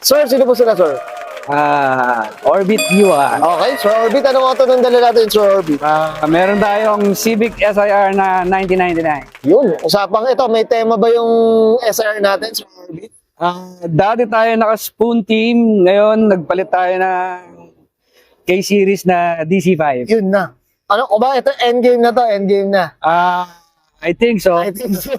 Sir, sino po sila, sir? Orbit UI. Okay, Sir Orbit, anong auto nang dala natin, Sir Orbit? Meron tayong Civic SIR na 1999. Yun, usapang ito, may tema ba yung SR natin, Sir Orbit? Dati tayo naka-spoon team, ngayon nagpalit tayo ng K-series na DC5. Yun na. Ano, o ba, ito, endgame na to, endgame na. I think so. I think so.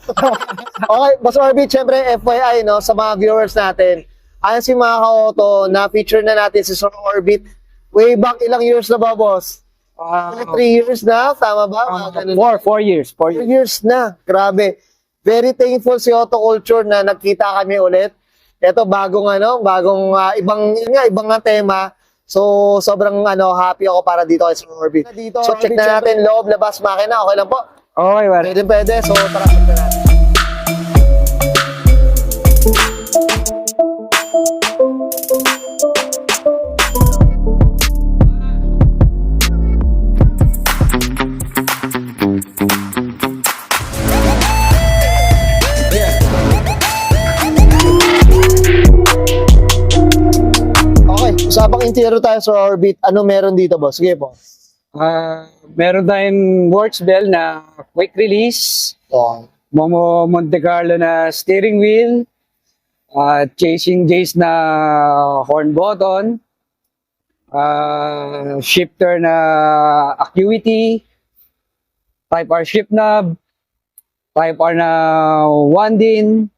Okay, Boss Orbit, syempre, FYI, no, sa mga viewers natin, ayan si mga ka-auto, na-feature na natin si Sir Orbit. Way back, ilang years na ba, boss? 3 years na, tama ba? Four years. 4 4 years. years na, grabe. Very thankful si Auto Culture na nagkita kami ulit. Ito bagong ibang nga tema. So sobrang happy ako para dito kay Sir Orbit. So check na natin loob, labas, makina, okay lang po. Okay, wala. Pwede. So tara check na natin. Usapang interior tayo sa Orbit. Ano meron dito, boss? Sige po. Meron tayong works bell na quick release. Okay. Momo Monte Carlo na steering wheel. Chasing Jace na horn button. Shifter na Acuity. Type R shift knob. Type R na Wandin.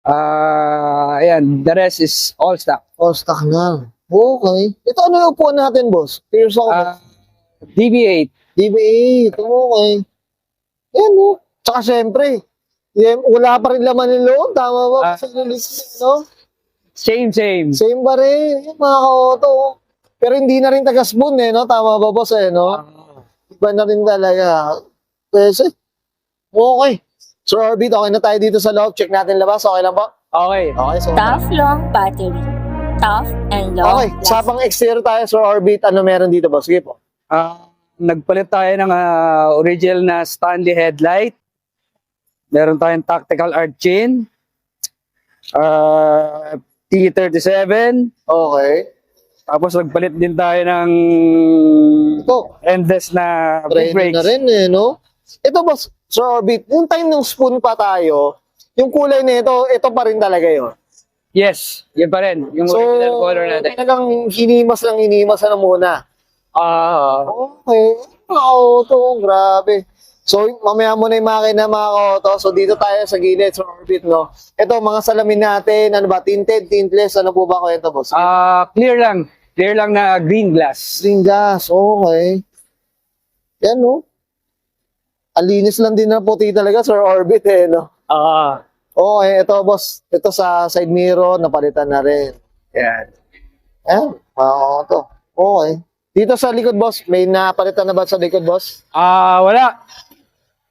Ayan, the rest is all stock. All stock na. Okay. Ito ano yung upuan natin, boss? Pierce ako. DB8. DB8. Okay. Yan, no? Tsaka syempre, wala pa rin laman ng loob. Tama ba? Sa release, no? Same. Same ba rin? Yung mga ka-auto. Pero hindi na rin taga-spoon, no? Tama ba, boss, no? Iba na rin talaga. Pwede. Okay. Sir Orbit, okay na tayo dito sa loob. Check natin labas. Okay lang po? Okay. Okay, so... Tough, long battery. Tough and long Okay, sa pang exterior tayo, Sir Orbit, ano meron dito, boss? Sige po. Nagpalit tayo ng original na Stanley headlight. Meron tayong tactical arc chain. T37. Okay. Tapos nagpalit din tayo ng Ito, endless na brake training na brakes. rin, no? Ito, boss, Sir Orbit, yung time ng spoon pa tayo, yung kulay nito, ito pa rin talaga yun. Yes, yun pa rin. Yung So, original color natin. talagang hinimas na muna. Okay. Auto, grabe. So, mamaya mo na yung makina, mga auto. So, dito tayo sa gilid, Sir Orbit, no? Ito, mga salamin natin, ano ba, tinted, tintless, ano po ba kwento, boss? Clear lang. Clear lang na green glass. Green gas, okay. Yan, no? Ang linis lang din na puti talaga, Sir Orbit, no? Okay, ito, boss. Ito sa side mirror, napalitan na rin. Yan. Ayan, mga auto. Okay. Dito sa likod, boss, may napalitan na ba sa likod, boss? Wala.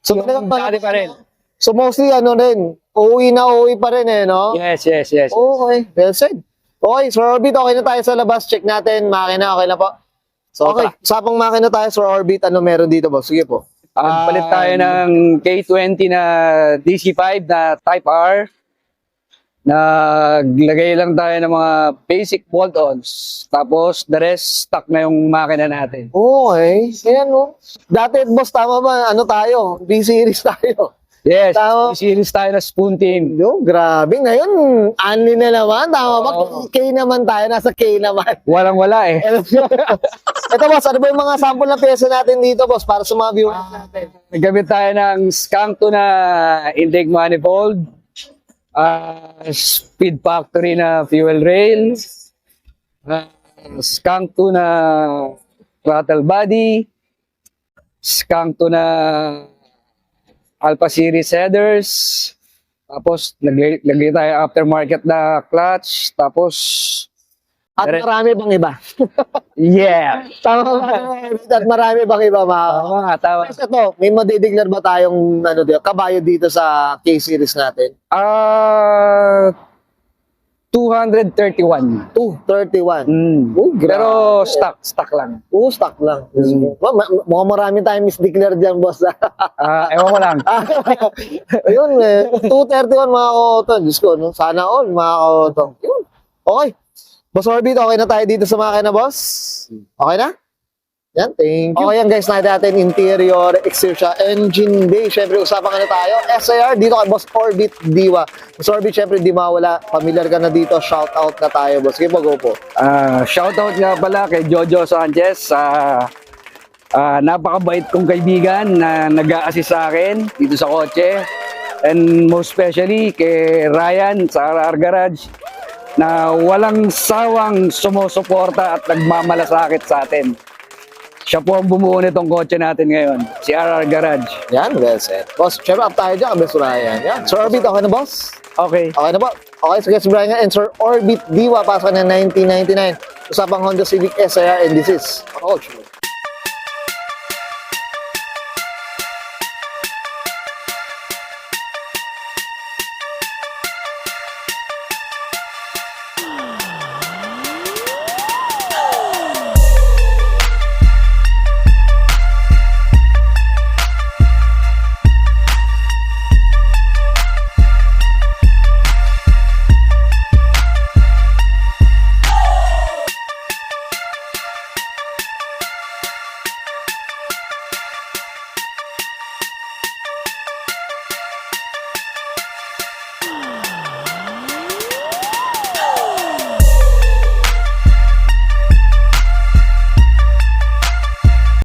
So, Yung dati pa rin. So, mostly, ano rin, uuwi pa rin, no? Yes. Okay, well said. Okay, Sir Orbit, okay na tayo sa labas. Check natin, makina, okay na po. So, okay, sapang makina tayo, Sir Orbit, ano meron dito, boss? Sige po. Nagpalit tayo ng K20 na DC5 na Type R. Naglagay lang tayo ng mga basic bolt-ons. Tapos, the rest, stock na yung makina natin. Okay, ayan, no? Dati, boss, tama ba? Ano tayo? B-series tayo. Yes, Tama. series tayo na spoon team. Yo, grabe. Ngayon, ani na naman. Tama ba? Oo. K naman tayo. Nasa K naman. Walang-wala eh. Ito, boss, ano ba yung mga sample na pyesa natin dito, boss, para sa mga viewers natin? Naggamit tayo ng Skunk 2 na intake manifold. Speed Factory na fuel rail. Skunk 2 na throttle body. Skunk 2 na Alpha Series headers. Tapos, naglagay tayo aftermarket na clutch. Tapos, At marami bang iba? yeah. Tama ba? At marami bang iba, mga? Oo nga, tama. Tapos ito, may madideclare ba tayong kabayo dito sa K-series natin? 231. 231. Uy, Pero grabe. stock lang. Stock lang. Mukhang marami tayong misdeclare dyan, boss. Ewan ko lang. Ayun, 231 mga ka-auto. Diyos ko, no? Sana all mga ka-auto. Yun. Okay. Boss Orbit, okay na tayo dito sa makina, boss? Okay na? Yan, thank you. Okay yan guys, nakita natin interior, exterior, engine bay. Siyempre, usapan ka na tayo. SAR, dito kay Boss Orbit Diwa. Boss Orbit, siyempre, di mawala. Familiar ka na dito. Shout out na tayo, boss. Sige po, go po. Shoutout nga pala kay Jojo Sanchez. Napakabait kong kaibigan na nag-a-assist sa akin dito sa kotse. And most especially kay Ryan sa RR Garage na walang sawang sumusuporta at nagmamalasakit sa atin. Siya po ang bumuo nitong kotse natin ngayon, si RR Garage. Yan, well said. Boss, syempre, up tayo dyan, Boss Ryan. Yan. Sir Orbit, okay na, boss? Okay. Okay na po. Okay, so guys, Brian and Sir Orbit Diwa, pasok na 1999. Usapang Honda Civic SAR, and this is Coach.